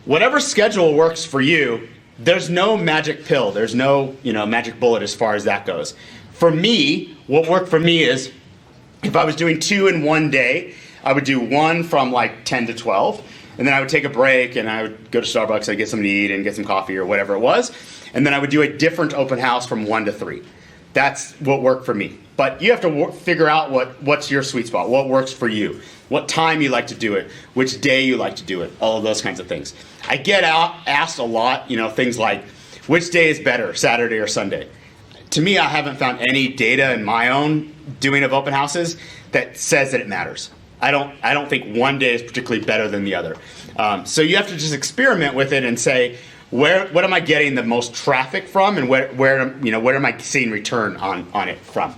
whatever schedule works for you, there's no magic pill. There's no, magic bullet as far as that goes. For me, what worked for me is if I was doing 2 in one day, I would do 1 from like 10 to 12, and then I would take a break and I would go to Starbucks, I'd get something to eat and get some coffee or whatever it was, and then I would do a different open house from 1 to 3. That's what worked for me. But you have to figure out what's your sweet spot, what works for you, what time you like to do it, which day you like to do it, all of those kinds of things. I get asked a lot, things like, which day is better, Saturday or Sunday? To me, I haven't found any data in my own doing of open houses that says that it matters. I don't think one day is particularly better than the other. So you have to just experiment with it and say, what am I getting the most traffic from, and where am I seeing return on it from?